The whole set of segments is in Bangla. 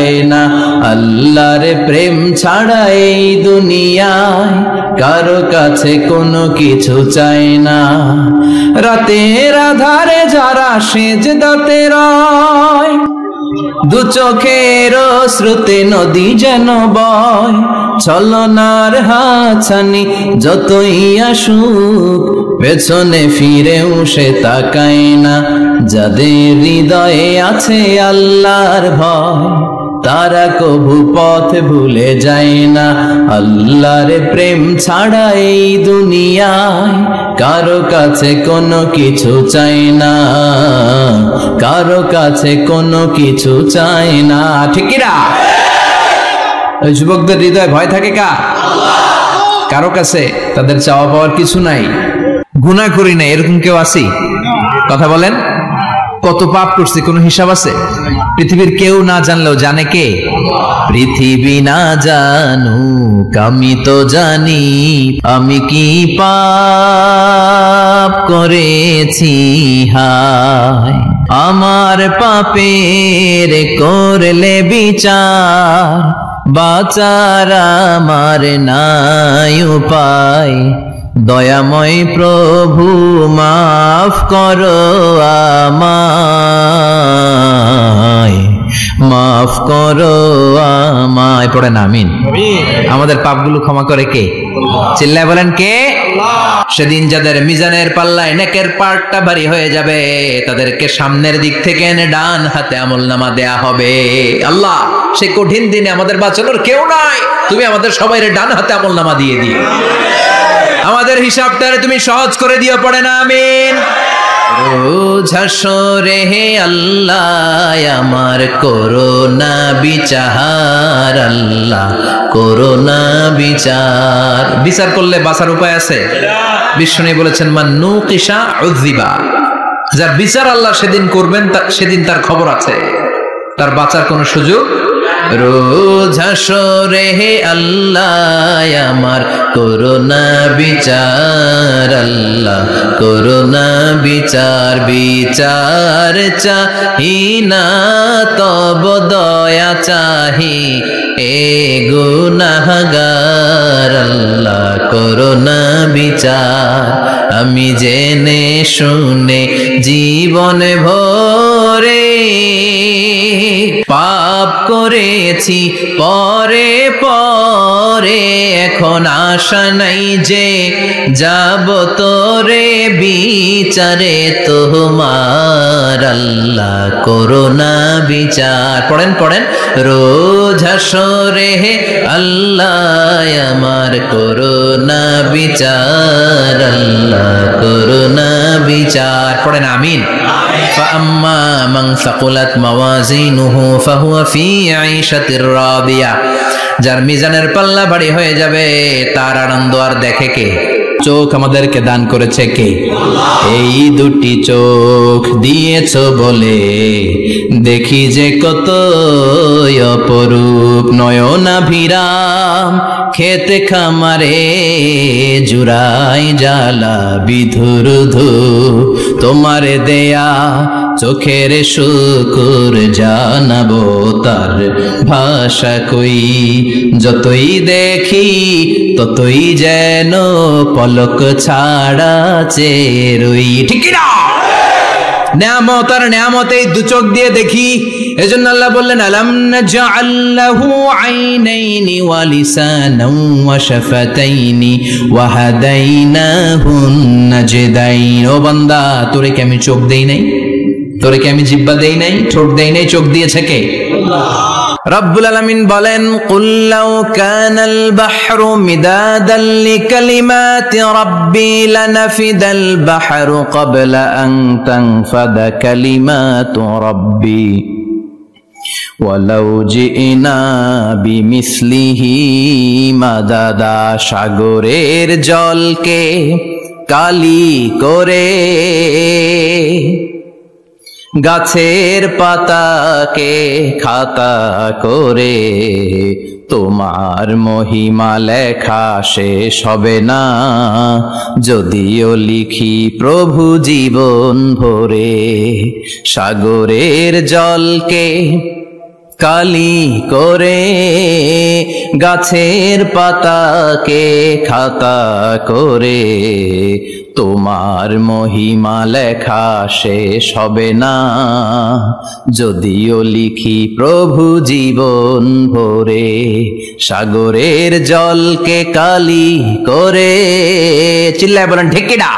চায় না। আল্লাহর প্রেম ছাড়া এই দুনিয়ায় কারো কাছে কোনো কিছু চায় না। রাতের আধারে যারা সেজদাতে রয়, দু চোখের শ্রুতে নদী যেন বয়, ছলনার হাতছানি যতই আসুক পেছনে ফিরেও সে তাকায় না। যাদের হৃদয়ে আছে আল্লাহর ভয়, তারা কবু পথ ভুলে যায় না। আল্লাহর প্রেম ছাড়া এই দুনিয়ায় কারো কাছে কোনো কিছু চায় না, কারো কাছে কোনো কিছু চায় না। ঠিক কি না? ওই যুবকদের হৃদয়ে ভয় থাকে কার? কারো কাছে তাদের চাওয়া পাওয়ার কিছু নাই। গুনাহ করি না এরকম কেউ আছে? কথা বলেন। কত পাপ করছে কোনো হিসাব আছে? পৃথিবীর কেউ না জানলেও জানে কে? পৃথিবী না জানুক আমি তো জানি, আমি কি পাপ করেছি হায়। আমার পাপের করলে বিচার, বাঁচার আমার নাই উপায়। দয়াময় প্রভু মাফ করো আমায়, মাফ করো আমায়। পড়েন আমিন। আমাদের পাপগুলো ক্ষমা করে কে? চিল্লায় বলেন কে? সেদিন যাদের মিজানের পাল্লায় নেকের পার্টটা ভারী হয়ে যাবে, তাদেরকে সামনের দিক থেকে এনে ডান হাতে আমলনামা দেয়া হবে। আল্লাহ, সেই কঠিন দিনে আমাদের বাঁচানোর কেউ নাই, তুমি আমাদের সবাইরে ডান হাতে আমলনামা দিয়ে দিও, আমাদের হিসাবটারে তুমি সহজ করে দিও। পড়েন আমিন। রোজ হাসরে হে আল্লাহ আমার করোনা বিচার, আল্লাহ করোনা বিচার। বিচার করলে বাঁচার উপায় আছে? বিষ্ণু বলেছেন মান নুকিশা উযিবা, যার বিচার আল্লাহ সেদিন করবেন সেদিন তার খবর আছে, তার বাঁচার কোনো সুযোগ। রোজ হাসরে হে আল্লাহ আমার করোনা বিচার, আল্লাহ করোনা বিচার। বিচার চাহি না তব দয়া চাহি এ গুনাহগার, আল্লাহ করোনা বিচার। আমি জেনে শুনে জীবন ভরে পাপ করেছি পরে পরে, এখন আশা নাই যে যাব তোরে বিচারে তোমার, আল্লাহ করোনা বিচার। পড়েন পড়েন। রোজ হাসরে হে আল্লাহ আমার করোনা বিচার, আল্লাহ করোনা বিচার। পড়েন আমিন। فأما من ثقلت موازينه فهو في عيشة راضية, যার মিজানের পাল্লা ভারী হয়ে যাবে তার আনন্দ আর দেখে কে? চোখ আমাদেরকে দান করেছে কে? এই দুটি চোখ দিয়েছো বলে দেখি যে কত অপরূপ, নয়নাভিরাম খেতে খামারে জুড়াই জ্বালা বিধুরধু, তোমার দেয়া চোখের শুকুর জানাবো তার ভাষা কই, যতই দেখি ততই যেন পলক ছাড়া চেরুই। ঠিক না? নিয়ামত আর নিয়ামত এই দু চোখ দিয়ে দেখি। এজন্য আল্লাহ বললেন আলাম নাজআল লাহু আইনাইনি ওয়া লিসানান ওয়া শাফাতাইনি ওয়া হাদাইনাহু নাজদাইন। ও বান্দা, তোরে কি আমি চোখ দেই নাই? তোরে কি আমি জিহ্বা দেই নাই? ঠোঁট দেই নাই? চোখ দিয়েছে কে? আল্লাহ। রব্বুল আলামিন বলেন কুল লাউ কানাল বাহরু মিদাদান লিকালিমাতি রাব্বি লানাফিদাল বাহরু ক্বাবলা আন তানফাদা কালিমাতু রাব্বি ওয়ালাউ জিনা বিমিসলিহি মাদাদা। সাগরের জলকে কালি করে, গাছের পাতাকে খাতা করে, তোমার মহিমা লেখা শেষ হবে না যদিও লিখি প্রভু জীবন ভরে। সাগরের জলকে কালি করে গাছের পাতাকে খাতা করে তোমার মহিমা লেখা শেষ হবে না, যদিও লিখি প্রভু জীবন ভরে। সাগরের জলকে কালি করে, চিল্লায় বলেন ঠিক কিনা?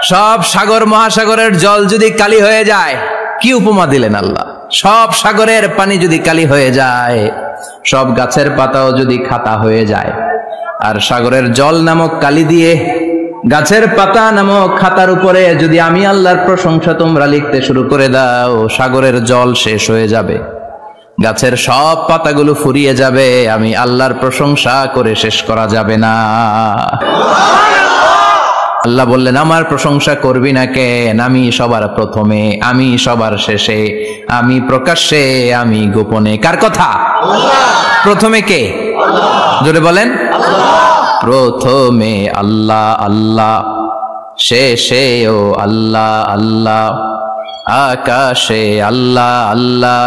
সব সাগর মহাসাগরের জল যদি কালি হয়ে যায়, কি উপমা দিলেন আল্লাহ। সব সাগরের পানি যদি কালি হয়ে যায়, সব গাছের পাতাও যদি খাতা হয়ে যায়, আর সাগরের জল নামক কালি দিয়ে গাছের পাতা নামক খাতার উপরে যদি আমি আল্লাহর প্রশংসা তোমরা লিখতে শুরু করে দাও, সাগরের জল শেষ হয়ে যাবে, গাছের সব পাতাগুলো ফুরিয়ে যাবে, আমি আল্লাহর প্রশংসা করে শেষ করা যাবে না। আল্লাহ বললেন আমার প্রশংসা করবি না কেন? আমি সবার প্রথমে, আমি সবার শেষে, আমি প্রকাশ্যে, আমি গোপনে। কার কথা? প্রথমে কে? জোরে বলেন। প্রথমে আল্লাহ আল্লাহ, শেষেও আল্লাহ আল্লাহ, আকাশে আল্লাহ আল্লাহ,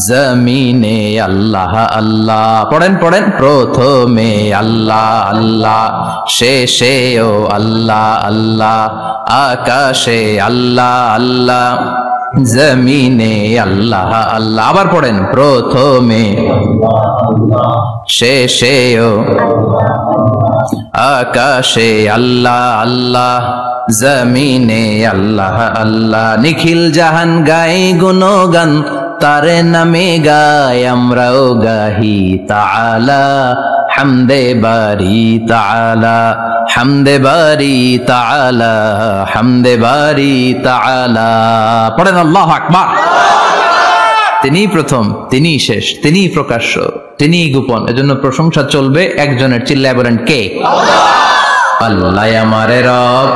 জমিনে আল্লাহ আল্লাহ। পড়েন পড়েন। প্রথমে আল্লাহ আল্লাহ, শেষেও আল্লাহ আল্লাহ, আকাশে আল্লাহ আল্লাহ, জমিনে আল্লাহ আল্লাহ। আবার পড়েন। প্রথমে শেষেও আকাশে আল্লাহ আল্লাহ, জমিনে আল্লাহ আল্লাহ। নিখিল জাহান গাই গুণগান, তারে নামে গাই আমরাও গাহি তাআলা, হামদে বারি তাআলা, হামদে বারি তাআলা, হামদে বারি তাআলা। পড়েন আল্লাহু আকবার। তিনি প্রথম, তিনি শেষ, তিনি প্রকাশ্য, তিনি গোপন, এজন্য প্রশংসা চলবে একজনের। চিল্লায় বলেন কে? আল্লাহ আমারে রব,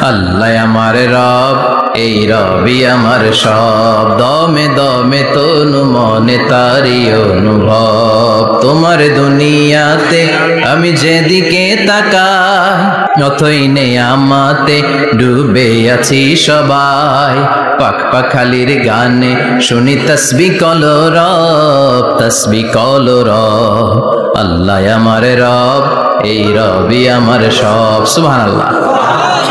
আল্লাহ আমারে রব, এই রবি আমার সব, দমে দমে তনু মনে তারি অনুভব। তোমার দুনিয়াতে আমি যেদিকে তাকাই, অথই নেই আমাতে ডুবে আছি সবাই। পাক পাখালির গানে শুনি তসবিহ কলরব, তসবিহ কলরব। আল্লাহ আমার রব, এই রবি আমার সব। সুবহানাল্লাহ।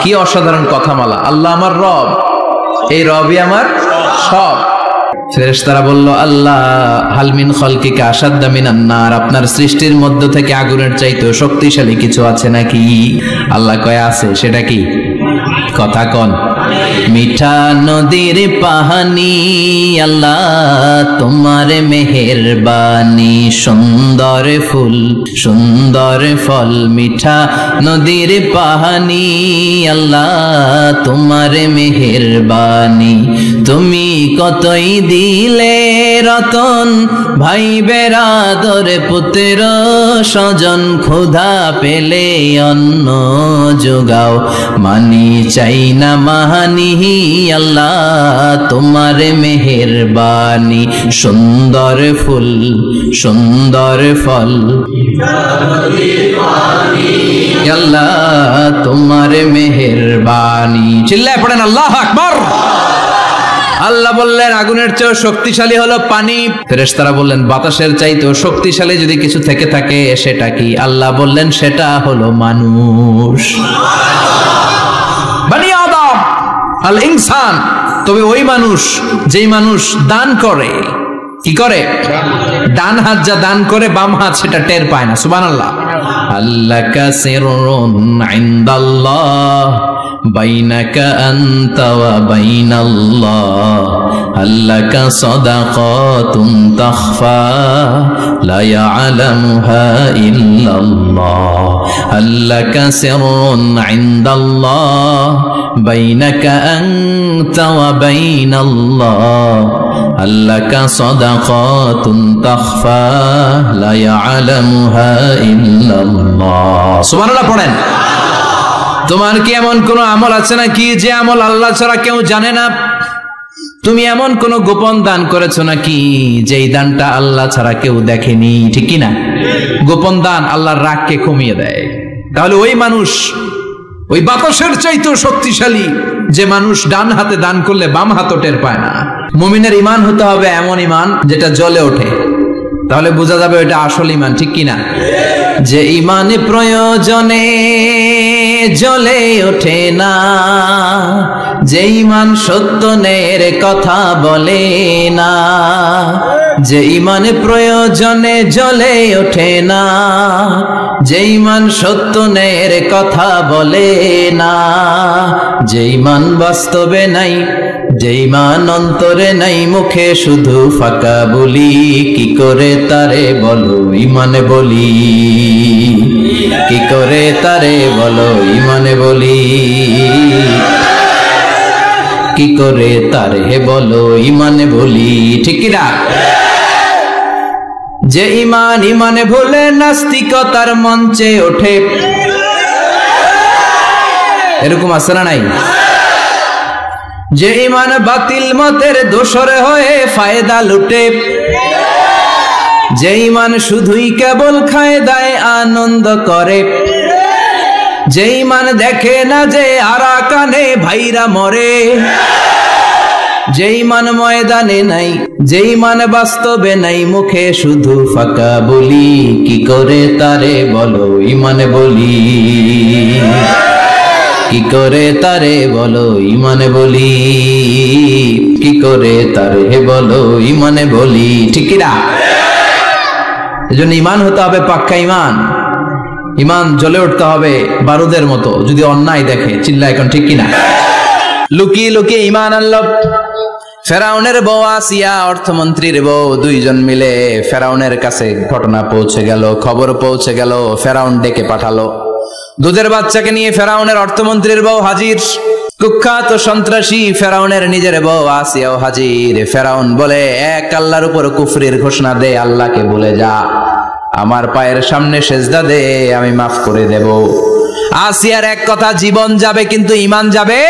কি অসাধারণ কথামালা। আল্লাহ আমার রব, এই রবি আমার সব। ফেরেশতারা বলল আল্লাহ হাল মিন খালকিকা আশাদ্দা মিনান নার, আপনার সৃষ্টির মধ্য থেকে আগুনের চাইতেও শক্তিশালী কিছু আছে নাকি? আল্লাহ কয় আছে। সেটা কি? কথা কন। মিঠা নদীর পাহানি, আল্লাহ তোমার মেহেরবানি, সুন্দর ফুল সুন্দর ফল, মিঠা নদীর পাহানি, আল্লাহ তোমার মেহেরবানি। তুমি কতই দিলে রতন, ভাই বেরাদর পুত্র স্বজন, ক্ষুধা পেলে অন্ন যোগাও, মানি চাই না মাহানি, আল্লাহ তোমার মেহেরবানি। সুন্দর ফুল সুন্দর ফল, আল্লাহ তোমার মেহেরবানি। চিল্লায় পড়েন আল্লাহু আকবার। আল্লাহ বললেন আগুনের চেয়েও শক্তিশালী হলো পানি। ফেরেশতারা বললেন বাতাসের চাইতেও শক্তিশালী যদি কিছু থেকে থাকে সেটা কি? আল্লাহ বললেন সেটা হলো মানুষ। বনি আদম আল ইনসান। তবে ওই মানুষ যেই মানুষ দান করে, কি করে? ডান হাত যা দান করে, বাম হাত সেটা টের পায় না। সুবহানাল্লাহ। আল্লাকা সিররুন ইনদাল্লাহ বাইনাকা আনতা ওয়া বাইনাল্লাহ, আল্লাকা সাদাকাতুন তাখফা লা ইয়ালামুহা ইল্লাল্লাহ, আল্লাকা সিররুন ইনদাল্লাহ বাইনাকা আনতা ওয়া বাইনাল্লাহ, আল্লাকা সাদাকাতুন তাখফা লা ইয়ালামুহা ইল্লাল্লাহ। সুবহানাল্লাহ পড়েন। তোমার কি এমন কোন আমল আছে নাকি যে আমল আল্লাহ ছাড়া কেউ জানে না? তুমি এমন কোন গোপন দান করেছো নাকি যেই দানটা আল্লাহ ছাড়া কেউ দেখেনি? ঠিক কি না? গোপন দান আল্লাহর রাগকে কমিয়ে দেয়। তাহলে ওই মানুষ, ওই বাতাসের চাইতেও শক্তিশালী যে মানুষ ডান হাতে দান করলে বাম হাতও টের পায় না। মুমিনের ঈমান হতে হবে এমন ঈমান যেটা জ্বলে ওঠে, তাহলে বোঝা যাবে ওটা আসল ঈমান, ঠিক কিনা? যে ঈমান প্রয়োজনে জ্বলে ওঠে না, যে ঈমান সত্য ন্যায়ের কথা বলে না, যে ঈমান প্রয়োজনে জ্বলে ওঠে না, যে ঈমান সত্য ন্যায়ের কথা বলে না, যে ঈমান বাস্তবে নাই, যে ঈমান অন্তরে নাই, মুখে শুধু ফাঁকা বলি, কি করে তারে বলো ঈমানে বলি, কি করে তারে বলো ঈমানে বলি, কি করে তারে বলো ঈমানে বলি, ঠিক কিনা? যে ঈমান ঈমানে ভুলে নাস্তিকতার মঞ্চে ওঠে, এরকম আছে না নাই? যে ঈমান বাতিল মতের দোসর হয়ে ফায়দা লুটে, যে ঈমান শুধুই কেবল খায় দায় আনন্দ করে, যে ঈমান দেখে না যে আরাকানে ভাইরা মরে, যে ঈমান ময়দানে নাই, যে ঈমান বাস্তবে নাই, মুখে শুধু ফাঁকা বলি, কি করে তারে বলো ঈমানে বলি, কি করে তারে বলো ঈমানে বলি, কি করে তারে বলো ঈমানে বলি, ঠিক কিনা? এজন্য ঈমান হতে হবে পাক্কা ঈমান। ঈমান জ্বলে উঠতে হবে বারুদের মতো, যদি অন্যায় দেখে চিল্লা এখন, ঠিক কিনা? লুকিয়ে লুকিয়ে ঈমান আনলো। ফেরাউনের বউ আসিয়া, অর্থমন্ত্রীর বউ, দুইজন মিলে ফেরাউনের কাছে ঘটনা পৌঁছে গেল, খবর পৌঁছে গেল। ফেরাউন ডেকে পাঠালো, দুধের বাচ্চাকে নিয়ে ফেরাউনের অর্থমন্ত্রীর বউ হাজির। কুখ্যাত সন্ত্রাসী ফেরাউনের নিজের বউ আসিয়াও হাজির। ফেরাউন বলে, এক আল্লাহর উপর কুফরির ঘোষণা দে, আল্লাহকে বলে যা, আমার পায়ের সামনে সেজদা দে, আমি মাফ করে দেব। আসিয়ার এক কথা, জীবন যাবে কিন্তু ঈমান যাবে।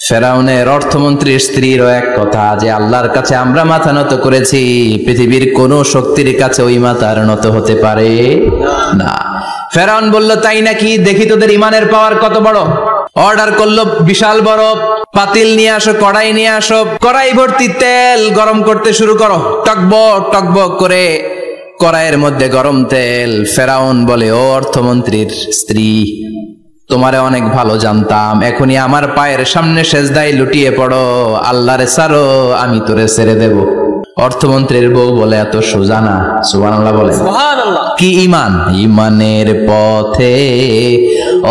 ফেরাউনের অর্থমন্ত্রীর স্ত্রীরও এক কথা, যে আল্লাহর কাছে আমরা মাথা নত করেছি, পৃথিবীর কোন শক্তির কাছে ওই মাথার নত হতে পারে না। ফেরাউন বলল, তাই নাকি? দেখি তোদের ঈমানের পাওয়ার কত বড়। অর্ডার করলো, বিশাল বড় পাতিল নিয়ে আসো, কড়াই নিয়ে আসো, কড়াই ভর্তি তেল গরম করতে শুরু করো। টকবক টকবক করে কড়াইয়ের মধ্যে গরম তেল। ফেরাউন বলে, ও অর্থমন্ত্রীর স্ত্রী, তোমারে অনেক ভালো জানতাম, এখনই আমার পায়ের সামনে সেজদায় লুটিয়ে পড়ো, আল্লাহরে ছাড়ো, আমি তোরে ছেড়ে দেব। অর্থমন্ত্রীর বউ বলে, এত সোজা না। সুবহানাল্লাহ বলে। কি ঈমান? ঈমানের পথে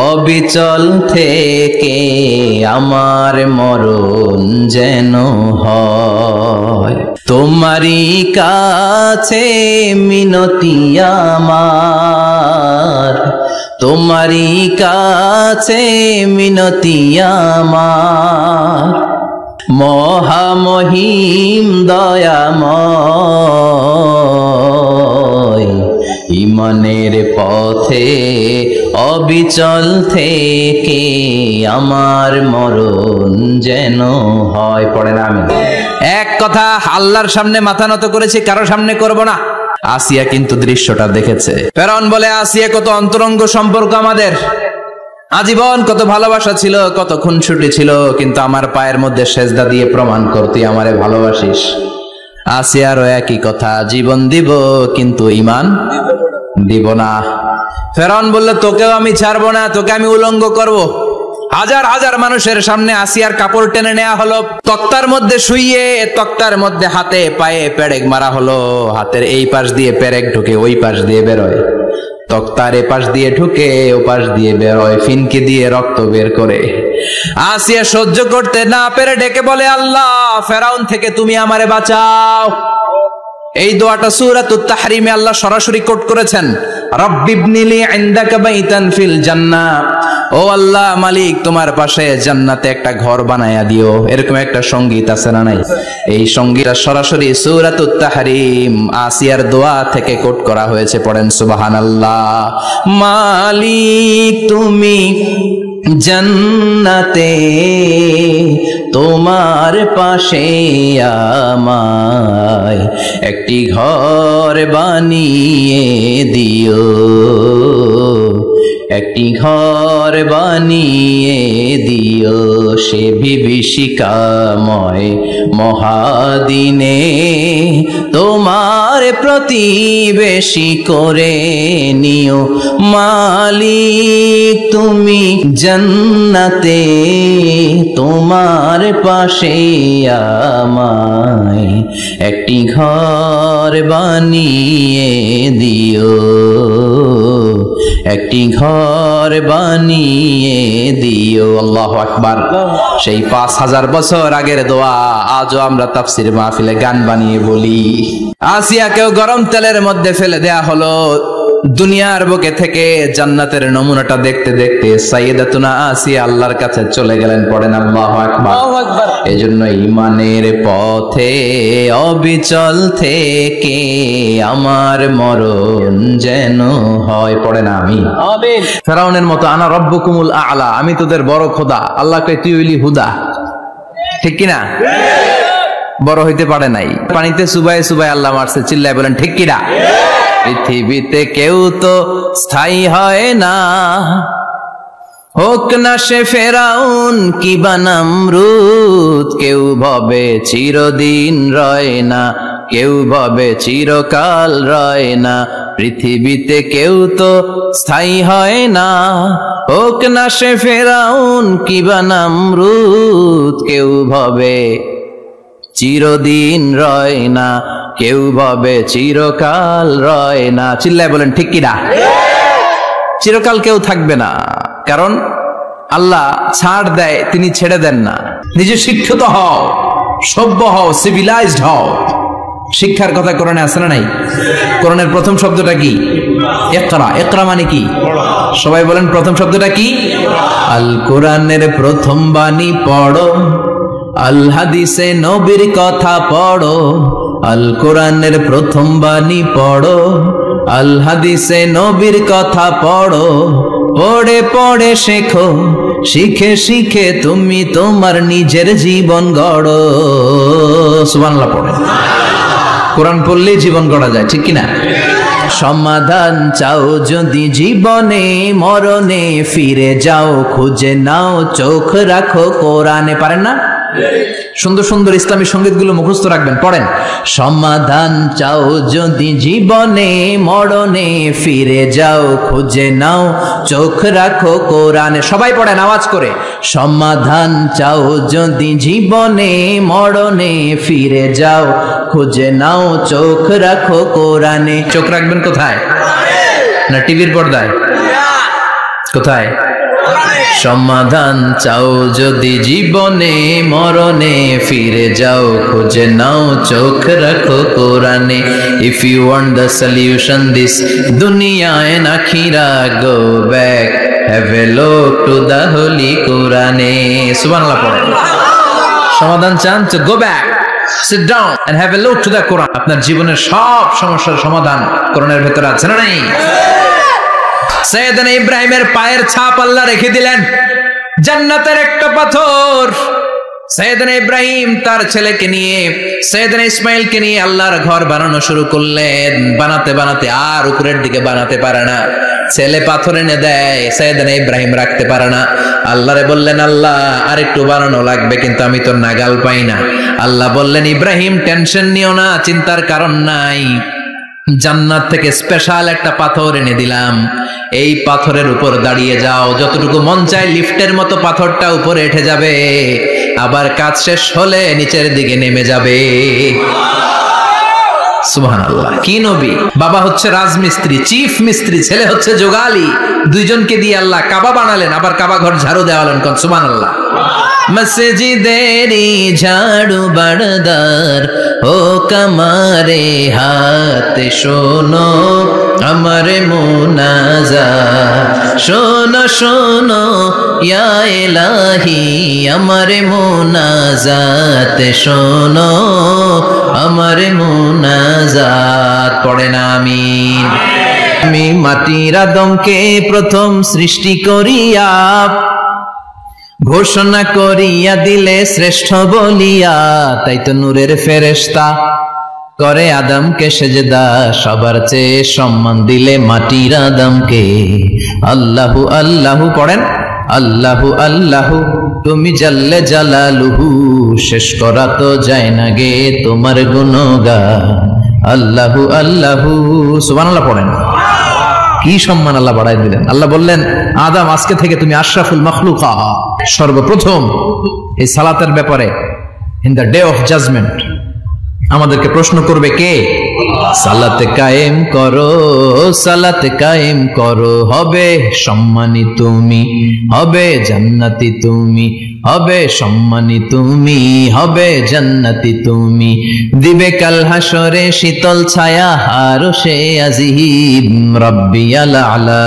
অবিচল থেকে আমার মরণ যেন হয়, তোমারই কাছে মিনতি আমার, তোমারই কাছে মিনতি আমার, মহামহিম দয়াময়, ঈমানের পথে অবিচল থেকে আমার মরণ যেন হয়। পড়ে না? আমি এক কথা, আল্লাহর সামনে মাথা নত করেছি, কারো সামনে করব না। আসিয়া কিন্তু দৃশ্যটা দেখেছে। ফেরাউন বলে, আসিয়া, কত অন্তরঙ্গ সম্পর্ক আমাদের, আজীবন কত ভালোবাসা ছিল, কত খুনসুটি ছিল, কিন্তু আমার পায়ের মধ্যে সেজদা দিয়ে প্রমাণ করতে আমারে ভালোবাসিস। আসিয়ারও একই কথা, জীবন দিব কিন্তু ঈমান দিব না। ফেরাউন বলল, তোকেও আমি ছাড়বো না, তোকে আমি উলঙ্গ করব। হাজার হাজার মানুষের সামনে আসিয়ার কাপড় টেনে নেওয়া হলো, তক্তার মধ্যে শুইয়ে তক্তার মধ্যে হাতে পায়ে পেরেক মারা হলো। হাতের এই পাশ দিয়ে পেরেক ঢুকে ওই পাশ দিয়ে বেরোয়, তক্তার এ পাশ দিয়ে ঢুকে ও পাশ দিয়ে বেরোয়, ফিনকি দিয়ে রক্ত বের করে। আসিয়া সহ্য করতে না পেরে ডেকে বলে, আল্লাহ, ফেরাউন থেকে তুমি আমারে বাঁচাও। এই দোয়াটা সূরাতুত তাহরিমে আল্লাহ সরাসরি কোট করেছেন, রব্বিবনিলি ইনদাকা বাইতান ফিল জান্নাহ, ও আল্লাহ মালিক, তোমার পাশে জান্নাতে একটা ঘর বানায়া দিও। এরকম একটা সংগীত আছে না নাই? এই সংগীতটা সরাসরি সূরাতুত তাহরিম আসিয়ার দোয়া থেকে কোট করা হয়েছে। পড়েন সুবহানাল্লাহ। মালিক তুমি জান্নাতে তোমার পাশে আমায় একটি ঘর বানিয়ে দিও, একটি ঘর বানিয়ে দিও সে বিভীষিকাময় মহাদিনে তোমার প্রতিবেশী করে নিও মালিক তুমি জান্নাতে তোমার পাশে আমায় একটি ঘর বানিয়ে দিও একটি ঘর বানিয়ে দিও আল্লাহু আকবার সেই 5000 বছর আগের দোয়া আজও আমরা তাফসীর মাহফিলে গান বানিয়ে বলি আসিয়াকেও গরম তেলের মধ্যে ফেলে দেয়া হলো দুনিয়ার বুকে থেকে জান্নাতের নমুনাটা দেখতে দেখতে সাইয়েদাতুনা আসিয়া আল্লাহর কাছে চলে গেলেন পড়েন আল্লাহু আকবার এজন্য ঈমানের পথে অবিচল থেকে আমার মরণ যেন হয় পড়েন আমিন আমিন ফেরাউনের মতো আনা রব্বুকুমুল আ'লা আমি তোদের বড় খোদা আল্লাহ কয় তুই হইলি হুদা ঠিক কি না বড় হইতে পারে নাই পানিতে চুবায় চুবায় আল্লাহ মারছে চিল্লায় বলেন ঠিক কি না পৃথিবীতে কেউ তো স্থায়ী হয় না হোক না সে ফেরাউন কিবা নমরুদ কেউ ভাবে চিরদিন রয় না কেউ ভাবে চিরকাল রয় না পৃথিবীতে কেউ তো স্থায়ী হয় না হোক না সে ফেরাউন কিবা নমরুদ কেউ ভাবে চিরদিন রয় না কেউ ভাবে চিরকাল রয় না চিল্লায় বলেন ঠিক কিনা চিরকাল কেউ থাকবে না কারণ আল্লাহ ছাড় দেয় তিনি ছেড়ে দেন না নিজে শিক্ষিত হও সভ্য হও সিভিলাইজড হও শিক্ষার কথা কোরআনে আছে না নাই কোরআনের প্রথম শব্দটা কি ইকরা ইকরা মানে কি সবাই বলেন প্রথম শব্দটা কি আল কোরআনের প্রথম বাণী পড়ো আল হাদিসে নবীর কথা পড়ো আল কোরআনের প্রথম বাণী পড়ো আল হাদিসে নবীর কথা পড়ো পড়ে পড়ে শেখো শিখে শিখে তুমি তোমার নিজের জীবন গড়ো সুবহানাল্লাহ পড়ে কোরআন পড়লেই জীবন গড়া যায় ঠিক কি না সমাধান চাও যদি জীবনে মরণে ফিরে যাও খুঁজে নাও চোখ রাখো কোরআনে পারেন না সুন্দর সুন্দর ইসলামী সঙ্গীতগুলো মুখস্থ রাখবেন পড়েন সমাধান চাও যদি জীবনে মরণে ফিরে যাও খুঁজে নাও চোখ রাখো কোরআনে সবাই পড়েন আওয়াজ করে সমাধান চাও যদি জীবনে মরণে ফিরে যাও খুঁজে নাও চোখ রাখো কোরআনে চোখ রাখবেন কোথায় না টিভির পর্দায় কোথায় সমাধান চাও যদি জীবনে মরণে ফিরে যাও খুঁজে নাও চোখ রাখো কোরআনে if you want the solution this দুনিয়া এন্ড আখিরা go back have a look to the holy কোরআনে সুবহানাল্লাহ পড়েন সমাধান চান তো go back sit down and have a look to the Quran আপনার জীবনের সব সমস্যার সমাধান কোরআনের ভিতরে আছে না নাই সাইয়েদনা ইব্রাহিমের পায়ের ছাপ আল্লাহ রেখে দিলেন জান্নাতের একটা পাথর সাইয়েদনা ইব্রাহিম তার ছেলেকে নিয়ে সাইয়েদনা ইসমাইলকে নিয়ে আল্লাহর ঘর বানানো শুরু করলেন বানাতে বানাতে আর উপরের দিকে বানাতে পারে না ছেলে পাথর এনে দেয় সাইয়েদনা ইব্রাহিম রাখতে পারে না আল্লাহরে বললেন আল্লাহ আরেকটু বানানো লাগবে কিন্তু আমি তো নাগাল পাই না আল্লাহ বললেন ইব্রাহিম টেনশন নিও না চিন্তার কারণ নাই জান্নাত থেকে স্পেশাল একটা পাথর এনে দিলাম এই পাথরের উপর দাঁড়িয়ে যাও যতটুকু মন চায় লিফটের মতো পাথরটা উপরে উঠে যাবে আবার কাজ শেষ হলে নিচের দিকে নেমে যাবে সুবহানাল্লাহ কি নবী বাবা হচ্ছে রাজমিস্ত্রি চিফ মিস্ত্রি ছেলে হচ্ছে যোগালী দুইজনকে দিয়ে আল্লাহ কাবা বানালেন আবার কাবা ঘর ঝাড়ু দেওয়ালেন কোন সুবহানাল্লাহ মসজিদেরি ঝাড়ু বারদার ও কমারে হাত শোনো আমার মুনাজাত শোনো শোনো ইয়া ইলাহি আমার মুনাজাত শোনো আমার মুনাজাত পড়েন আমিন আমি মাটির আদমকে প্রথম সৃষ্টি করিয়া ঘোষণা করিয়া দিলে শ্রেষ্ঠ বলিয়া তাই তো নূরের ফেরেশতা করে আদমকে সেজদা, সবার চেয়ে সম্মান দিলে মাটির আদমকে। আল্লাহু আল্লাহু পড়েন, আল্লাহু আল্লাহু তুমি জাল্লে জালালুহু, শেষ করা তো যায় না গে তোমার গুণগান। আল্লাহু আল্লাহু সুবহানাল্লাহ পড়েন। কি সম্মান আল্লাহ বাড়াই দিলেন। আল্লাহ বললেন, আদম আজকে থেকে তুমি আশরাফুল মাখলুকা। সর্বপ্রথম এই সালাতের ব্যাপারে in the day of judgement আমাদেরকে প্রশ্ন করবে কে? সালাতে কায়েম করো, সালাতে কায়েম করো, হবে সম্মানী তুমি, হবে জান্নাতি তুমি, হবে সম্মানী তুমি, হবে জান্নাতি তুমি। দিবে কাল হাসরে শীতল ছায়া আরশে আজিম, রব্বিয়াল আলা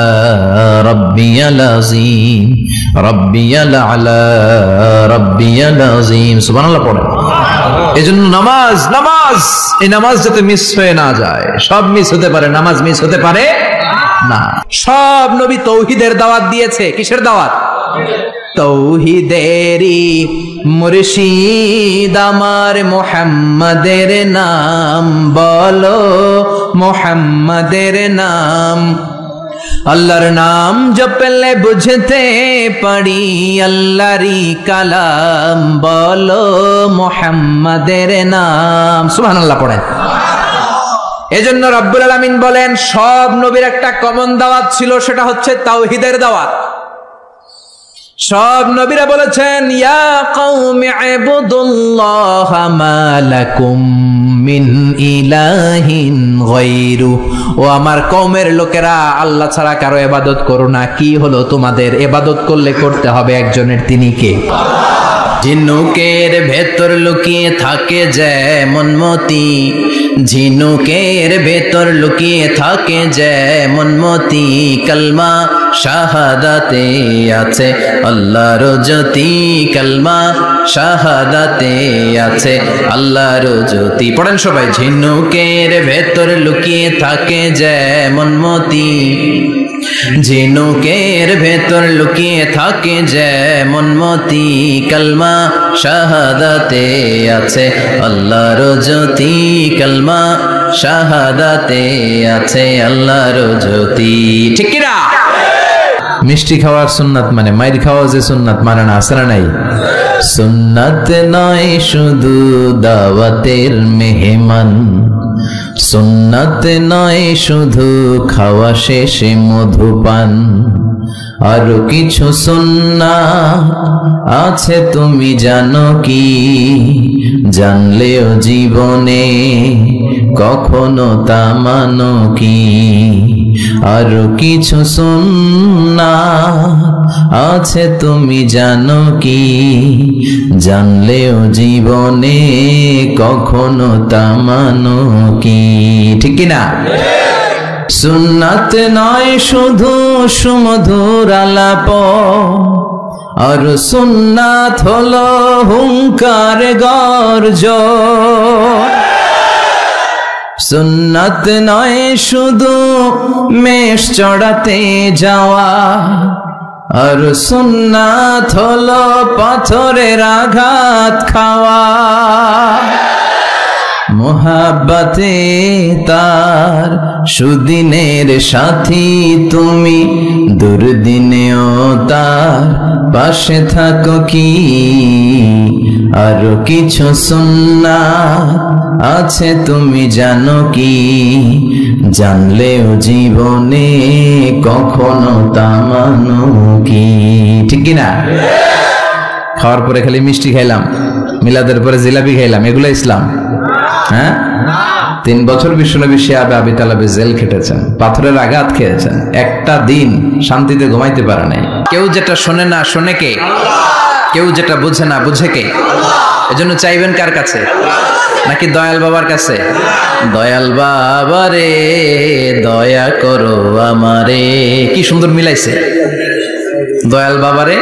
রব্বিয়াল আযীম, রব্বিয়াল আলা রব্বিয়াল আযীম। সুবহানাল্লাহ পড়েন। এজন্য নামাজ, নামাজ, এই নামাজ যাতে মিস হয়ে না যায়। সব মিস হতে পারে, নামাজ মিস হতে পারে না। সব নবী তৌহিদের দাওয়াত দিয়েছে। কিসের দাওয়াত? তৌহিদেরই মুর্শিদ আমার মুহাম্মাদের নাম বলো, মুহাম্মাদের নাম। আল্লাহর নাম জপলে বুঝতে পারি আল্লাহরই কালাম, বলো মুহাম্মাদের নাম। সুবহানাল্লাহ পড়েন। এজন্য রব্বুল আলামিন বলেন, সব নবীর একটা কমন দাওয়াত ছিল, সেটা হচ্ছে তাওহীদের দাওয়াত। সব নবীরা বলেছেন, ইয়া কওমি ইবুদুল্লাহা মা লাকুম মিন ইলাহিন গায়রু, ও আমার কওমের লোকেরা, আল্লাহ ছাড়া কারো ইবাদত করো না। কি হলো তোমাদের? ইবাদত করলে করতে হবে একজনের, তিনি কে? ঝিনুকের ভেতর লুকিয়ে থাকে যেমন মতি, ঝিনুকের ভেতর লুকিয়ে থাকে যেমন মতি, কালমা শাহাদাতে আছে আল্লাহর জ্যোতি, কালমা শাহাদাতে আছে আল্লাহর জ্যোতি। পড়েন সবাই। ঝিনুকের ভেতর লুকিয়ে থাকে যেমন মতি, ঝিনুকের ভেতর লুকিয়ে থাকে যেমন মতি, কালমা শাহাদাতে আছে আল্লাহর জ্যোতি, কালমা শাহাদাতে আছে আল্লাহর জ্যোতি। ঠিক কি না? মিষ্টি খাওয়ার সুন্নাত মানে মাইর খাওয়া যে সুন্নাত মানে না, আসরা নাই। সুন্নাত নয় শুধু দাওয়াতের মেহমান, সুন্নাত নয় শুধু খাওয়া শেষে মধুপান, আরো কিছু সুন্নাত আছে তুমি জানো কি? জানলেও জীবনে কখনো তা মানো কি? আরো কিছু সুন্নাত আছে তুমি জানো কি? জানলেও জীবনে কখনো তা মানো কি? ঠিক কিনা? সুন্নাত নয় শুধু সুমধুর আলাপ, আর সুন্নাত হলো হুঙ্কার গর্জন। সুন্নাত নয় শুধু মেষ চড়াতে যাওয়া, আর সুন্নাত হলো পাথরের আঘাত খাওয়া। মোহাব্বতে তার সুদিনের সাথী তুমি, দুর্দিনেও তার পাশে থাকো কি? আরো কিছু সুন্নাত আছে তুমি জানো কি? জানলেও জীবনে কখনো তা মানো কি? ঠিক কিনা? খাওয়ার পরে খালি মিষ্টি খাইলাম, মিলাদের পরে জিলাপি খাইলাম, এগুলো ইসলাম? হ্যাঁ, 3 বছর বিশ্বনবী শিয়াবে আবি তালেবে জেল খেটেছেন, পাথরের আঘাত খেয়েছেন, একটা দিন শান্তিতে ঘুমাইতে পারে নাই। কেউ যেটা শোনে না শোনে কে? কেউ যেটা বুঝে না বুঝে কে? এজন্য চাইবেন কার কাছে? নাকি দয়াল বাবার কাছে? দয়াল বাবা রে দয়া করো আমারে। কি সুন্দর মিলাইছে, দয়াল বাবারে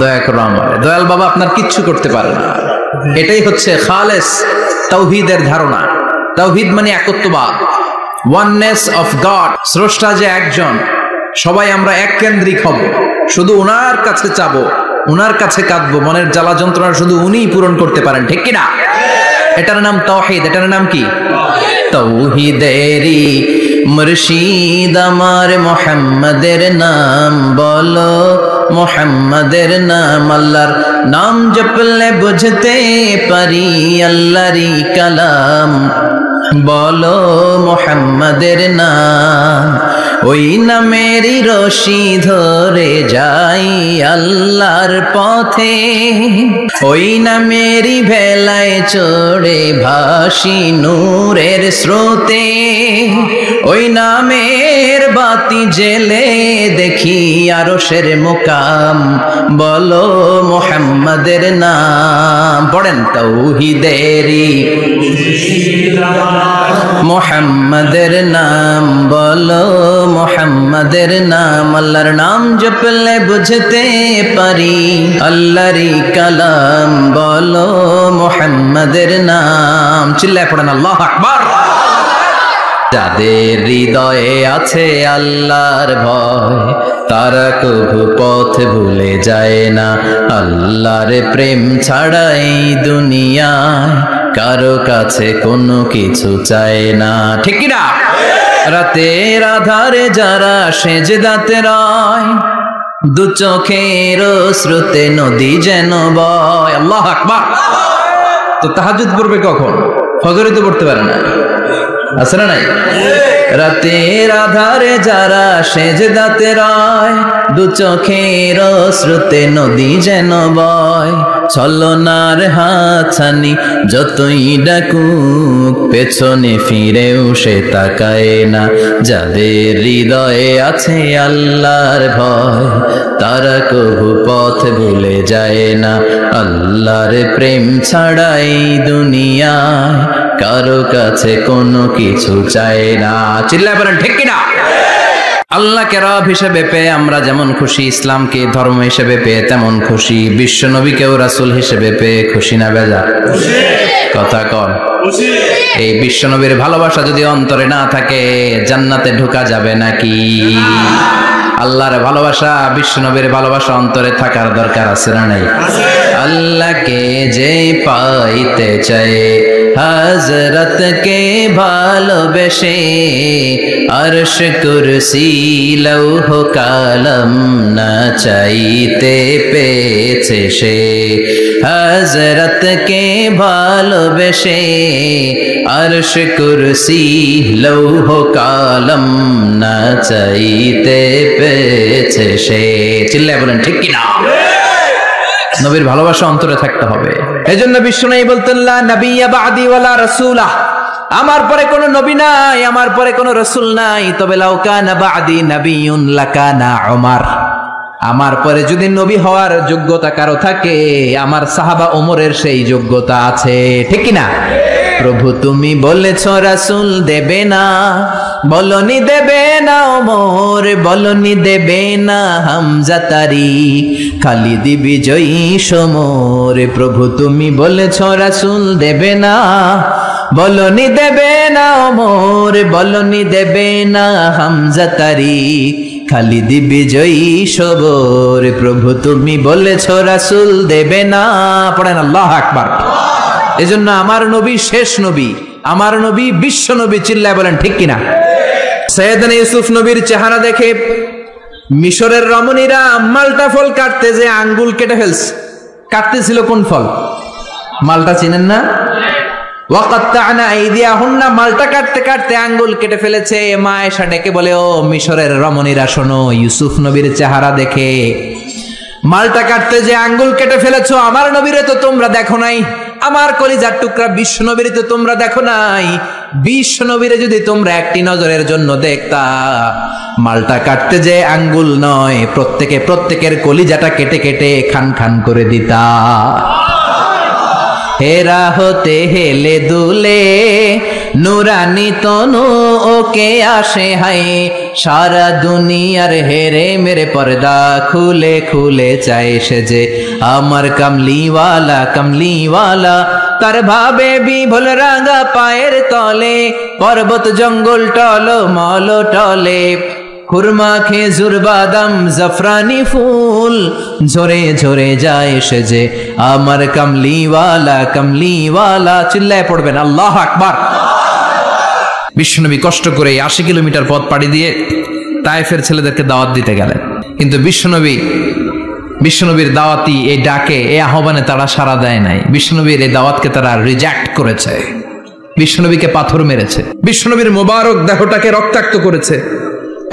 দয়া করো আমারে। দয়াল বাবা আপনার কিচ্ছু করতে পারে না। এটাই হচ্ছে খালেস তাওহীদের ধারণা। তাওহীদ মানে একত্ববাদ, ওয়াননেস অফ গড। স্রষ্টা যে একজন, সবাই আমরা এক কেন্দ্রিক হব, শুধু ওনার কাছে চাবো, ওনার কাছে কাঁদবো, মনের জ্বালা যন্ত্রণা শুধু উনিই পূরণ করতে পারেন। ঠিক কিনা? এটার নাম তাওহীদ। এটার নাম কি? তাওহীদেরই মুর্শিদ আমার মুহাম্মাদের নাম বলো, মুহাম্মাদের নাম। আল্লাহর নাম জপলে বুঝতে পারি আল্লাহরই কালাম বলো, মুহাম্মাদের নাম। ওই নামেরই রশি ধরে যাই আল্লাহর পথে, ওই নামেরই ভেলায় চড়ে ভাসি নূরের স্রোতে, ওই নামের বাতি জেলে দেখি আরশের মুকাম বলো, মুহাম্মাদের নাম। পড়েন তাওহীদেরই মুহাম্মাদের নাম বলো, মুহাম্মাদের নাম। আল্লাহর নাম জপলে বুঝতে পারি আল্লাহরই কালাম বলো, মুহাম্মাদের নাম। চিল্লায় পড়েন আল্লাহু আকবার। যাদের হৃদয়ে আছে আল্লাহর ভয় তারা কভু পথ ভুলে যায় না। আল্লাহর প্রেম ছাড়া এই দুনিয়ায় কারো কাছে কোনো কিছু চায় না, ঠিক কি না? রাতের আধারে যারা সেজদাতে রয়, দু চোখের শ্রুতে নদী যেন বয়। আল্লাহু আকবার। তো তাহাজ্জুদ পড়বে কখন? ফজরে তো পড়তে পারে না, আছে না নাই? রাতের আধারে যারা সেজদাতে রয়, দু চোখের শ্রুতে নদী যেন বয়। ছলনার হাতছানি যতই ডাকুক পেছনে ফিরেও সে তাকায় না। যাদের হৃদয়ে আছে আল্লাহর ভয় তারা কভু পথ ভুলে যায় না। আল্লাহর প্রেম ছাড়াই দুনিয়ায় কারো কাছে কোনো কিছু চায় না। চিল্লায় বলেন ঠিক কিনা? আল্লাহকে রব হিসেবে পেয়ে আমরা যেমন খুশি, ইসলামকে ধর্ম হিসেবে পেয়ে তেমন খুশি, বিশ্ব নবীকেও রাসূল হিসেবে পেয়ে খুশি না বেজার? কথা কন। এই বিশ্ব নবীর ভালোবাসা যদি অন্তরে না থাকে জান্নাতে ঢোকা যাবে নাকি? আল্লাহর ভালোবাসা, বিশ্ব নবীর ভালোবাসা অন্তরে থাকার দরকার আছে না নাই? আল্লাহকে যে পাইতে চায় হযরত কে ভালোবেসে, আরশ কুরসি লৌহ কালাম না চাইতে পেয়েছে সে। হযরত কে ভালোবেসে, আরশ কুরসি লৌহ কালাম না চাইতে পেয়েছে সে। চিল্লায় বলেন ঠিক কিনা? নবীর ভালোবাসা অন্তরে থাকতে হবে। এজন্য বিশ্বনবী বলতেন লা নাবিয়্যা বা'দি ওয়ালা রাসূলা, আমার পরে কোনো নবী নাই, আমার পরে কোনো রাসূল নাই, তবে লাউ কানা বা'দি নাবিয়্যুন লাকানা উমর, আমার পরে যদি নবী হওয়ার যোগ্যতা কারো থাকে আমার সাহাবা ওমরের সেই যোগ্যতা আছে, ঠিক কি না? প্রভু তুমি বলেছ রাসূল দেবে না, বলনি দেবে না ওমর, বলনি দেবে না হামজা তারিক, খালিদ বিজয়ী সমর। প্রভু তুমি বলেছ রাসূল দেবে না, বলনি দেবে না ওমর, বলনি দেবে না হামজা তারিক, খালিদ বিজয়ী সবর। প্রভু তুমি বলেছ রাসূল দেবে না। পড়েন আল্লাহু আকবার। এজন্য আমার নবী শেষ নবী, আমার নবী বিশ্ব নবী। চিল্লায় বলেন ঠিক কিনা? সৈয়দনা ইউসুফ নবীর চেহারা দেখে মিশরের রমণীরা মালটা ফল কাটতে যে আঙ্গুল কেটে ফেলছে। কাটতেছিল কোন ফল? মালটা চিনেন না? ওয়াকাত্তা'না আইদিয়াহুন্না, মালটা কাটতে কাটতে আঙ্গুল কেটে ফেলেছে। মা আয়েশা ডেকে বলে, ও মিশরের রমণীরা শোনো, ইউসুফ নবীর চেহারা দেখে মালটা কাটতে যে আঙ্গুল কেটে ফেলেছো, আমার নবীরে তো তোমরা দেখো নাই, আমার কলিজার টুকরা বিশ্ব নবীরে তো তোমরা দেখো নাই। বিশ্ব নবীরে যদি তোমরা একটি নজরের জন্য দেখতা, মালটা কাটতে যে আঙ্গুল নয়, প্রত্যেকের কলিজাটা কেটে কেটে খান খান করে দিতা। হেরা হতে হেলে দুলে নুরানি তনু ওকে আসে হায়, সারা দুনিয়ার হেরে মেরে পর্দা খুলে খুলে চায় সে যে আমার কামলিওয়ালা কামলিওয়ালা। তার ভাবে বিভোল রাঙা পায়ের তলে, পর্বত জঙ্গল টল মল টলে, খুরমা খেজুর বাদাম জাফরানি ফুল ঝরে ঝরে যায় সেজে আমার কামলিওয়ালা চিল্লায় পড়বেন আল্লাহু আকবার। বিশ্বনবী কষ্ট করে 80 কিলোমিটার পথ পাড়ি দিয়ে তায়েফের ছেলেদেরকে দাওয়াত দিতে গেলেন, কিন্তু বিশ্বনবীর দাওয়াতি এই ডাকে, এই আহ্বানে তারা সাড়া দেয় নাই। বিশ্বনবীর এই দাওয়াতকে তারা রিজেক্ট করেছে, বিশ্বনবীকে পাথর মেরেছে, বিশ্বনবীর মোবারক দেহটাকে রক্তাক্ত করেছে।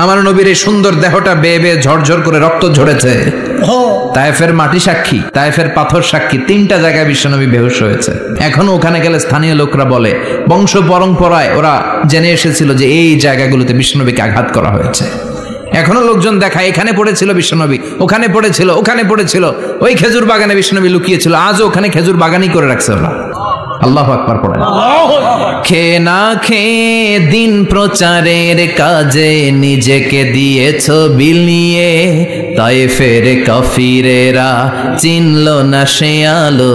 আমার নবীর এই সুন্দর দেহটা বেয়ে বেয়ে ঝরঝর করে রক্ত ঝরেছে। তায়েফের মাটি সাক্ষী, তায়েফের পাথর সাক্ষী, 3টা জায়গায় বিশ্বনবী বেহুশ হয়েছে। এখনো ওখানে গেলে স্থানীয় লোকরা বলে, বংশ পরম্পরায় ওরা জেনে এসেছিল যে এই জায়গাগুলোতে বিশ্বনবীকে আঘাত করা হয়েছে। এখনো লোকজন দেখায় এখানে পড়েছিল বিশ্বনবী, ওখানে পড়েছিল, ওই খেজুর বাগানে বিশ্বনবী লুকিয়েছিল, আজও ওখানে খেজুর বাগানই করে রাখছে ওরা। আল্লাহু আকবার পড়েন। খেয়ে না খেয়ে দিন প্রচারের কাজে নিজেকে দিয়েছ বিলিয়ে, তায়েফের কাফিরেরা চিনল না সে আলো,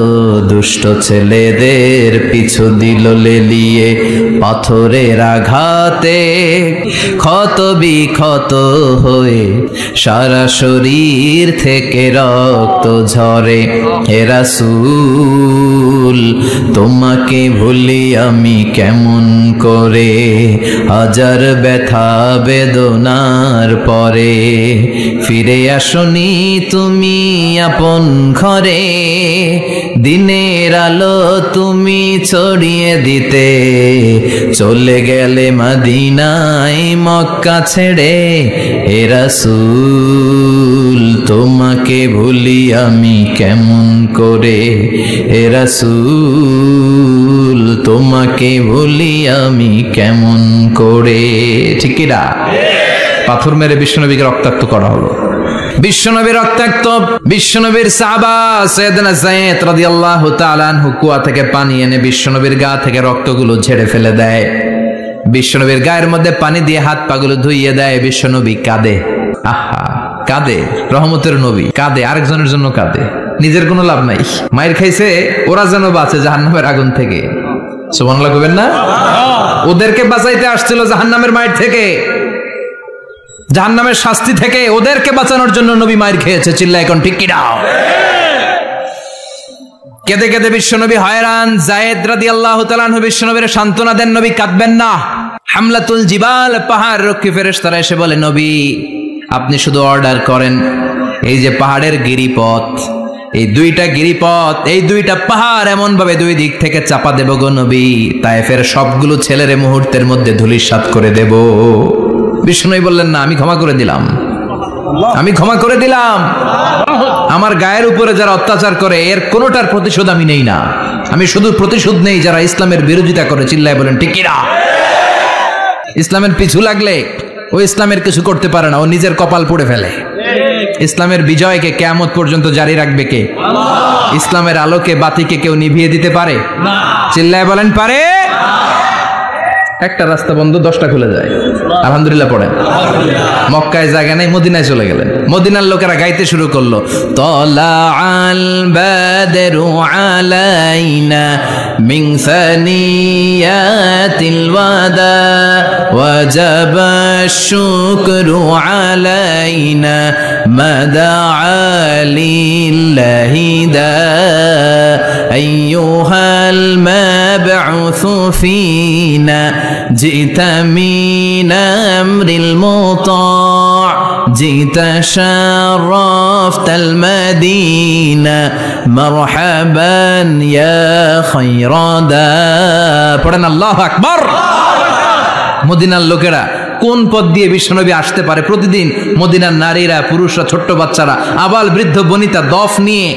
দুষ্ট ছেলেদের পিছু দিল লেলিয়ে, পাথরের আঘাতে ক্ষত বিক্ষত হয়ে সারা শরীর থেকে রক্ত ঝরে। হে রাসূল তোমাকে ভুলি আমি কেমন করে, হাজার ব্যথা বেদনার পরে, ফিরে আসনি তুমি আপন ঘরে, দিনের আলো তুমি ছড়িয়ে দিতে, চলে গেলে মদিনায় মক্কা ছেড়ে। হে রাসূল তোমাকে ভুলি আমি কেমন করে, হে রাসূল তোমাকে ভুলি আমি কেমন করে। ঠিক কি না? পাথর মেরে বিশ্বনবীকে রক্তাক্ত করা হলো। বিশ্বনবী রক্তাক্ত, বিশ্বনবীর সাহাবা সাইয়েদনা যায়েদ রাদিয়াল্লাহু তাআলা আনহু কুয়া থেকে পানি এনে বিশ্বনবীর গা থেকে রক্তগুলো ঝেড়ে ফেলে দেয়, বিশ্বনবীর গায়ের মধ্যে পানি দিয়ে হাত পাগুলো ধুইয়ে দেয়। বিশ্বনবী কাঁদে, আহা কাঁদে, রহমতের নবী কাঁদে, আরেকজনের জন্য কাঁদে, নিজের কোনো লাভ নাই। মায়ের খাইছে, ওরা যেন বাঁচে জাহান্নামের আগুন থেকে। সুবহানাল্লাহ কইবেন না? ওদেরকে বাঁচাইতে আসছিল জাহান্নামের মায়ের থেকে, জাহান্নামের শাস্তি থেকে, ওদেরকে বাঁচানোর জন্য নবী মায়ের খেয়েছে। চিল্লায় এখন ঠিক কি না? কেঁদে কেঁদে বিশ্বনবী হয়রান। যায়েদ রাদিয়াল্লাহু তাআলা আনহু বিশ্বনবীর সান্ত্বনা দেন, নবী কাঁদবেন না। হামলাতুল জিবাল, পাহাড় রক্ষী ফেরেশতারা এসে বলে, নবী আপনি শুধু অর্ডার করেন, এই যে পাহাড়ের গিরিপথ, এই 2টা গিরিপথ, এই 2টা পাহাড় এমন ভাবে 2 দিক থেকে চাপা দেব গো নবী, তায়েফের সবগুলো ছেলেরে মুহূর্তের মধ্যে ধূলিসাৎ করে দেব। বিষ্ণুই বললেন, না আমি ক্ষমা করে দিলাম, আমি ক্ষমা করে দিলাম। আমার গায়ের উপরে যারা অত্যাচার করে এর কোনোটার প্রতিশোধ আমি নেই না, আমি শুধু প্রতিশোধ নেই যারা ইসলামের বিরোধিতা করে। চিল্লায় বলেন ঠিক কি না? ইসলামের পিছু লাগলে ও ইসলামের কিছু করতে পারে না, ও নিজের কপাল পুড়ে ফেলে। ইসলামের বিজয়কে কিয়ামত পর্যন্ত জারি রাখবে কে? ইসলামের আলোকে বাতিকে কেউ নিভিয়ে দিতে পারে? চিল্লায় বলেন পারে? একটা রাস্তা বন্ধ, 10টা খুলে যায়। আলহামদুলিল্লাহ পড়েন। মক্কায় জায়গা নেই, মদিনায় চলে গেলেন। মদিনার লোকেরা গাইতে শুরু করলো, তলা আল বাদরু আলাইনা মিন সানিয়াতিল ওয়াদা ওয়াজাবা শুকরু আলাইনা মাদা লিল্লাহি দা আইয়ুহাল মাবউসু ফিনা জিতা মিন আমরিল মুতা' জিতা শারাফতাল মাদিনা মারহাবান ইয়া খায়রাদা। পড়েন আল্লাহু আকবার। মদিনার লোকেরা কোন পথ দিয়ে বিশ্বনবী আসতে পারে? প্রতিদিন মদিনার নারীরা, পুরুষরা, ছোট্ট বাচ্চারা, আবাল বৃদ্ধ বনিতা দফ নিয়ে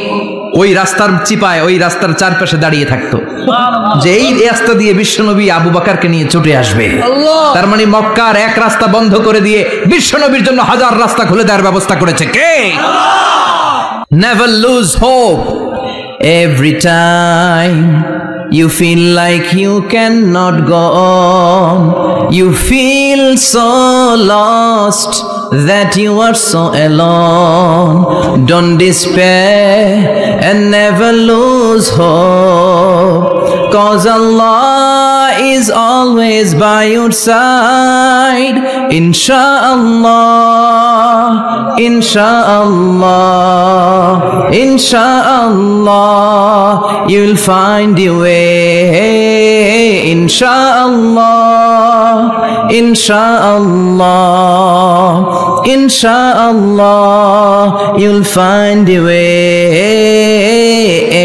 ওই রাস্তার চিপায়, ওই রাস্তার চারপাশে দাঁড়িয়ে থাকতো, যে এই রাস্তা দিয়ে বিশ্বনবী আবু বকরকে নিয়ে ছুটে আসবে। তার মানে মক্কার এক রাস্তা বন্ধ করে দিয়ে বিশ্বনবীর জন্য হাজার রাস্তা খুলে দেওয়ার ব্যবস্থা করেছে কে? Never lose hope. Every time you feel like you cannot go on, you feel so lost that you are so alone. Don't despair and never lose hope, 'cause Allah is always by your side. Inshallah, inshallah, inshallah, you'll find your way. Inshallah, inshallah, inshallah, you'll find your way.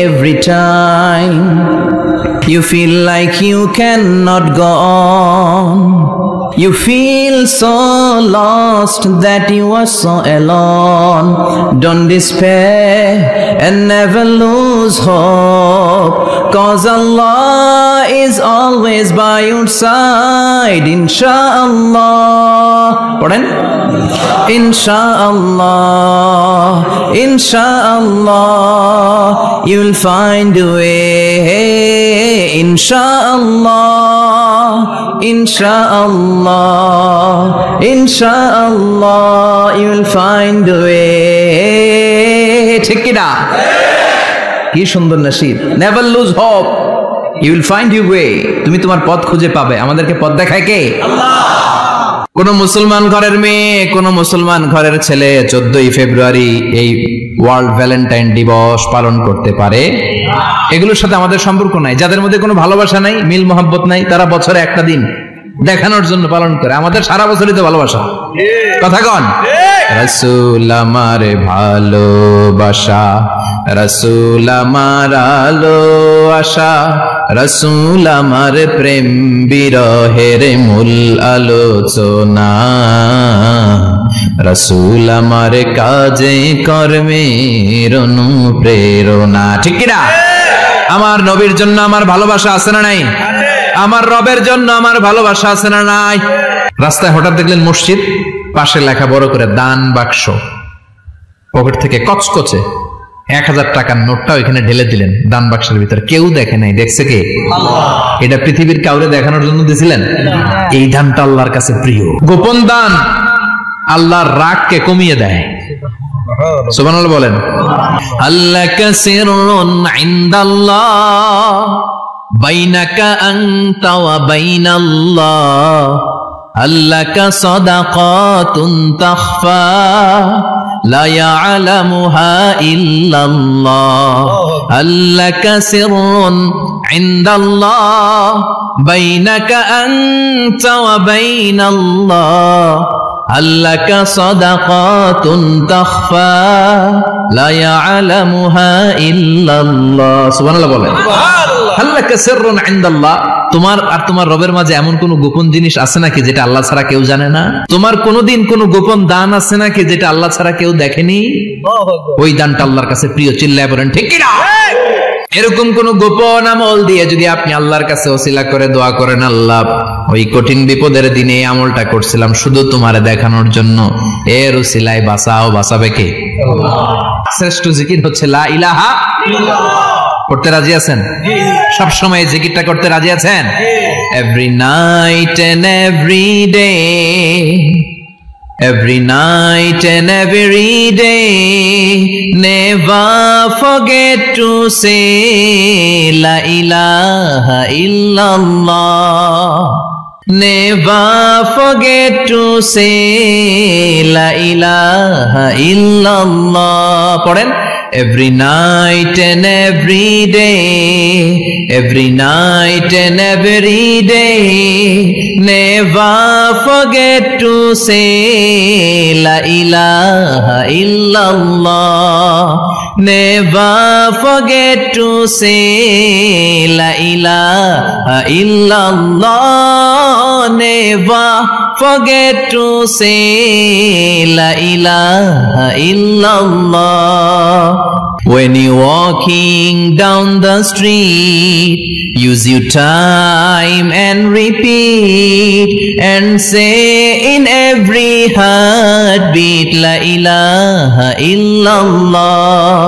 Every time you feel like you cannot go on, you feel so lost that you are so alone, don't despair and never lose hope, cause Allah is always by your side. Inshallah, inshallah, inshallah, you'll find a way. Inshallah, inshallah, inshallah, you'll find a way. ঠিক কি না? কি সুন্দর নসিব। Never lose hope, you will find your way. তুমি তোমার পথ খুঁজে পাবে। আমাদেরকে পথ দেখায় কে? আল্লাহ। কোন মুসলমান ঘরের মেয়ে, কোন মুসলমান ঘরের ছেলে 14ই ফেব্রুয়ারি এই ওয়ার্ল্ড ভ্যালেন্টাইন দিবস পালন করতে পারে? এগুলোর সাথে আমাদের সম্পর্ক নাই। যাদের মধ্যে কোনো ভালোবাসা নাই, মিল মোহাব্বত নাই, তারা বছরে একটা দিন দেখানোর জন্য পালন করে। আমাদের সারা বছরই তো ভালোবাসা। কথা কন? রাসূল আমার ভালোবাসা, রাসূল আমার আলো আশা, রাসূল আমার প্রেম বিরহের মূল আলোচনা, রাসূল আমার কাজে কর্মের অনুপ্রেরণা। ঠিক কি না? আমার নবীর জন্য আমার ভালোবাসা আছে না নাই? আমার রবের জন্য আমার ভালোবাসা আছে না নাই? রাস্তায় হঠাৎ দেখলেন মসজিদ, পাশে লেখা বড় করে দান বাক্স, পকেট থেকে কচকচে 1000 টাকার নোটটা ওইখানে ঢেলে দিলেন দান বাক্সের ভিতরে। কেউ দেখে নাই, দেখছে কে? আল্লাহ। এটা পৃথিবীর কাউরে দেখানোর জন্য দিছিলেন? এই দানটা আল্লাহর কাছে প্রিয়। গোপন দান আল্লাহর রাগকে কমিয়ে দেয়। সুবহানাল্লাহ বলেন। আল্লাকা সিররুন ইনদাল্লাহ বাইনাকা আনতা ওয়া বাইনাল্লাহ, আল্লাকা সাদাকাতুন তাখফা লা ইয়ালামুহা ইল্লাল্লাহ, আল্লাকা সিররুন ইনদাল্লাহ বাইনাকা আনতা ওয়া বাইনাল্লাহ, আল্লাকা সাদাকাতুন তাখফা লা ইয়ালামুহা ইল্লাল্লাহ। সুবহানাল্লাহ বলেন। আল্লাকা সিররুন ইনদাল্লাহ, তোমার আর তোমার রবের মাঝে এমন কোন গোপন জিনিস আছে নাকি যেটা আল্লাহ ছাড়া কেউ জানে না? তোমার কোনদিন কোন গোপন দান আছে নাকি যেটা আল্লাহ ছাড়া কেউ দেখেনি? ওই দানটা আল্লাহর কাছে প্রিয়। চিল্লায় বলেন ঠিক কি না? এরকম কোন গোপন আমল দিয়ে যদি আপনি আল্লাহর কাছে ওসিলা করে দোয়া করেন, আল্লাহ ওই কঠিন বিপদের দিনে এই আমলটা করছিলাম শুধু তোমারে দেখানোর জন্য, এর ওসিলায় বাঁচাও, বাঁচাবে কে? শ্রেষ্ঠ জিকির হচ্ছে লা ইলাহা ইল্লাল্লাহ। করতে রাজি আছেন? সব সময় জিকিরটা করতে রাজি আছেন? Every night and every day, every night and every day, never forget to say la ilaha illallah, never forget to say la ilaha illallah. পড়েন। Every night and every day, every night and every day, never forget to say la ilaha illallah, never forget to say la ilaha illallah, never forget to say la ilaha illallah. When you're walking down the street, use your time and repeat and say in every heartbeat la ilaha illallah.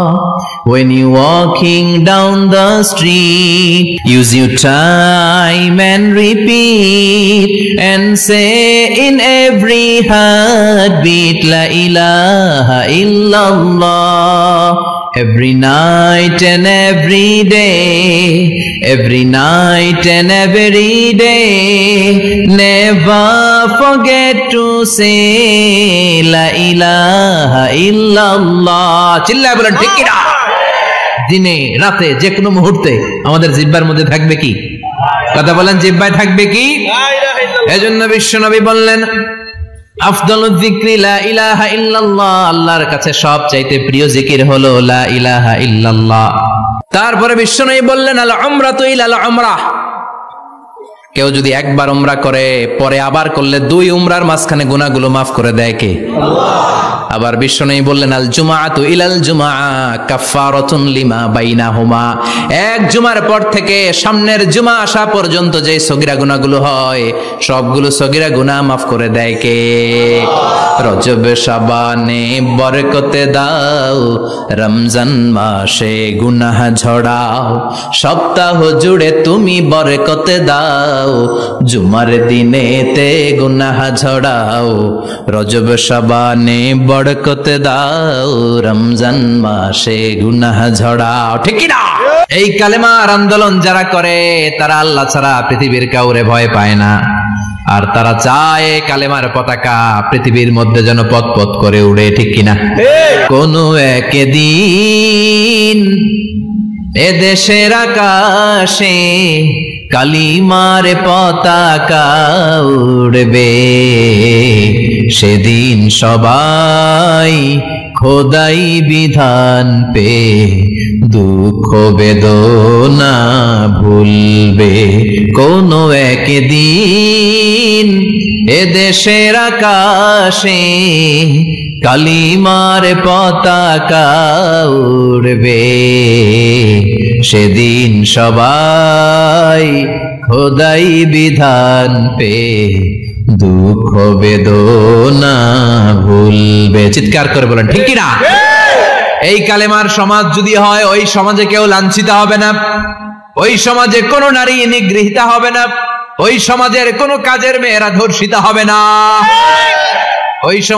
When you're walking down the street, use your time and repeat and say in every heartbeat la ilaha illallah. every night and every day, every night and every day. Never forget to say la ilaha illallah. চিল্লায় বলেন ঠিক কি না? দিনে রাতে যে কোনো মুহূর্তে আমাদের জিহ্বার মধ্যে থাকবে কি? কথা বলেন, জিহ্বায় থাকবে কি? এজন্য বিশ্বনবী বললেন আফদালুয যিকরি লা ইলাহা ইল্লাল্লাহ, আল্লাহর কাছে সবচাইতে প্রিয় জিকির হলো লা ইলাহা ইল্লাল্লাহ। তারপরে বিশ্বনবী বললেন আল উমরাতু ইলাল উমরাহ, কেউ যদি একবার উমরা করে পরে আবার করলে 2 উমরার মাঝখানে গুনাহগুলো মাফ করে দেয় কে? আল্লাহ। আবার বিশ্বনবী বললেন আল জুমআতু ইলাল জুমআ কাফফারাতুন লিমা বাইনাহুমা, এক জুমার পর থেকে সামনের জুমা আসা পর্যন্ত যে সগীরা গুনাহগুলো হয় সবগুলো সগীরা গুনাহ মাফ করে দেয় কে? রজব শাবানে বরকতে দাও, রমজান মাসে গুনাহ ঝড়াও, সপ্তাহ জুড়ে তুমি বরকতে দাও, জুমার দিনেতে গুনাহ ঝড়াও, রজব শাবানে বরকতে দাও, রমজান মাসে গুনাহ ঝড়াও। ঠিক কি না? এই কালেমার আন্দোলন যারা করে তারা আল্লাহ ছাড়া পৃথিবীর কাউরে ভয় পায় না, আর তারা চায় কালেমার পতাকা পৃথিবীর মধ্যে যেন পথ পথ করে উড়ে। ঠিক কিনা? কোনো একদিন এদেশের আকাশে কালিমার পতাকা উড়বে, সেদিন সবাই খোদাই বিধান পে দুঃখ বেদনা ভুলবে। কোনো একদিন এদেশের আকাশে কালিমার পতাকা উড়বে, সেদিন সবাই খোদাই বিধান পে দুঃখ বেদনা ভুলবে। চিৎকার করে বলেন ঠিক কি না? এই কালেমার সমাজ যদি হয়, ওই সমাজে কেউ লাঞ্ছিত হবে না, ওই সমাজে কোনো নারী নিগৃহীতা হবে না, ওই সমাজের কোনো কাজের মেয়েরা ধর্ষিতা হবে না, ওই সমাজ